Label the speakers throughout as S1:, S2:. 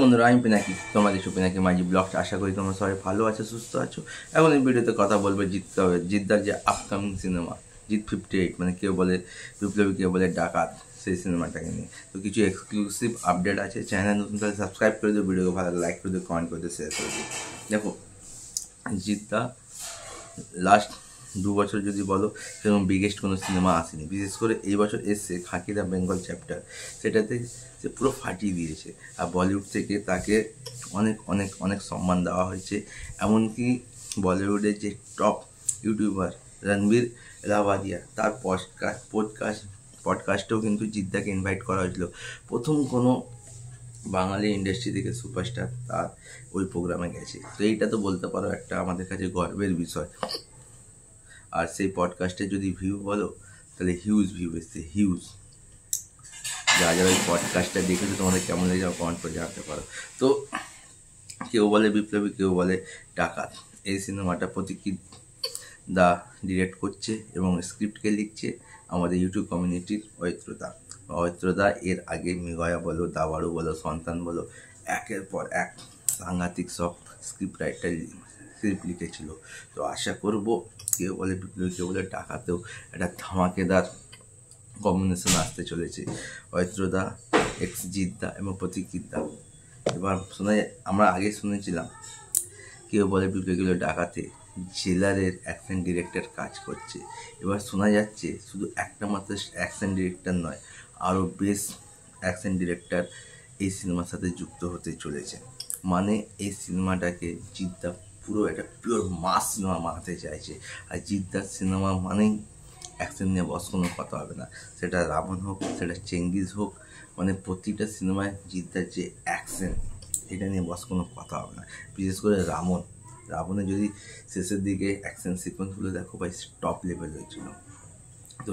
S1: বন্ধুরা, আমি পিনাকি, তোমরা দেখছো পিনাকি মাঝি ব্লগ। আশা করি তোমরা সবাই ভালো আছো, সুস্থ আছো। এখন এই ভিডিওতে কথা বলবো জিদ্দার যে আপকামিং সিনেমা জিৎ 58, মানে কেউ বলে বিপ্লবী, কেউ বলে ডাকাত, সেই সিনেমাটাকে নিয়ে। তো কিছু এক্সক্লুসিভ আপডেট আছে। চ্যানেল নতুন তাহলে সাবস্ক্রাইব করে দিও, ভিডিওকে ভালো লাইক করে দিও, কমেন্ট করে দিও, শেয়ার করে দিও। দেখো, জিদ্দা লাস্ট 2 বছর যদি বলো সেরকম বিগেস্ট কোনো সিনেমা আসেনি। বিশেষ করে এই বছর এসছে খাকি দ্য বেঙ্গল চ্যাপ্টার, সেটাতে সে পুরো ফাটিয়ে দিয়েছে। আর বলিউড থেকে তাকে অনেক অনেক অনেক সম্মান দেওয়া হয়েছে। এমনকি বলিউডের যে টপ ইউটিউবার রণবীর রাভাদিয়া, তার পডকাস্টেও কিন্তু জিদ্দাকে ইনভাইট করা হয়েছিল। প্রথম কোনো বাঙালি ইন্ডাস্ট্রি থেকে সুপারস্টার তার ওই প্রোগ্রামে গেছে। তো এইটা তো বলতে পারো একটা আমাদের কাছে গর্বের বিষয়। আর সেই পডকাস্টে যদি ভিউ বলো তাহলে হিউজ ভিউ এসছে, হিউজ। যারা ওই পডকাস্টটা দেখেছো তোমাদের কেমন লেগে কমেন্ট করে জানতে পারো। তো কেউ বলে বিপ্লবী, কেউ বলে ডাকাত। এই সিনেমাটা প্রতীকী দা ডিরেক্ট করছে এবং স্ক্রিপ্টকে লিখছে আমাদের ইউটিউব কমিউনিটির অয়ত্রদা। এর আগে মৃগয়া বলো, দাবাড়ু বলো, সন্তান বলো, একের পর এক সাংঘাতিক সব স্ক্রিপ্ট লিখেছিল। তো আশা করব কেউ বলে বিপ্লবী, কেউ বলে ডাকাতেও একটা ধামাকেদার কম্বিনেশন আসতে চলেছে। অয়ত্রদা, এক্স জিদ্দা এবং প্রতীকদা। এবার আমরা আগে শুনেছিলাম কেউ বলে বিপ্লবী, কেউ বলে ডাকাতে জেলারের অ্যাকশন ডিরেক্টর কাজ করছে। এবার শোনা যাচ্ছে শুধু একটা মাত্র অ্যাকশন ডিরেক্টর নয়, আরও বেশ অ্যাকশন ডিরেক্টর এই সিনেমার সাথে যুক্ত হতে চলেছে। মানে এই সিনেমাটাকে জিদ্দা পুরো একটা পিওর মাস সিনেমা বানাতে চাইছে। আর জিদ্দার সিনেমা মানেই অ্যাকশন নিয়ে বস কোনো কথা হবে না। সেটা রাবণ হোক, সেটা চেঙ্গিজ হোক, মানে প্রতিটা সিনেমায় জিদ্দার যে অ্যাকশন, এটা নিয়ে বস কোনো কথা হবে না। বিশেষ করে রাবণে যদি শেষের দিকে অ্যাকশন সিকোয়েন্সগুলো দেখো ভাই, টপ লেভেল হয়েছিল। তো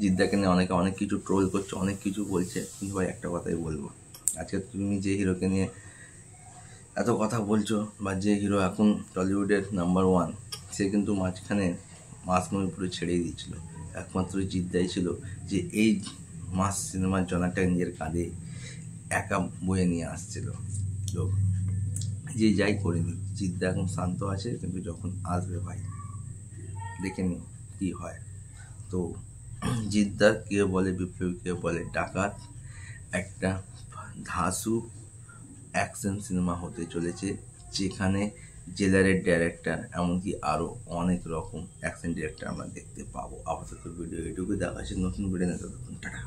S1: জিদ্দাকে নিয়ে অনেকে অনেক কিছু ট্রোল করছে, অনেক কিছু বলছে, কিন্তু ভাই একটা কথাই বলবো, আজকে তুমি যে হিরোকে নিয়ে এত কথা বলছো, বা যে হিরো এখন টলিউডের নাম্বার 1, সে কিন্তু মাঝখানে মাস মুভি পুরো ছেড়েই দিয়েছিল। একমাত্র জিদ্দাই ছিল যে এই মাস সিনেমার জনাটা নিজের কাঁধে একা বয়ে নিয়ে আসছিল। তো যে যাই করেনি, জিদ্দা এখন শান্ত আছে, কিন্তু যখন আসবে ভাই দেখে নি কী হয়। তো জিদ্দা কেউ বলে বিপ্লবী, কেউ বলে ডাকাত, একটা ধাঁসু অ্যাকশন সিনেমা হতে চলেছে, যেখানে জেলারের ডাইরেক্টর এমনকি আরও অনেক রকম অ্যাকশন ডিরেক্টর আমরা দেখতে পাবো। আপাতত ভিডিও এটুকু দেখা আছে, নতুন ভিডিও নিয়ে ততক্ষণ টাটা।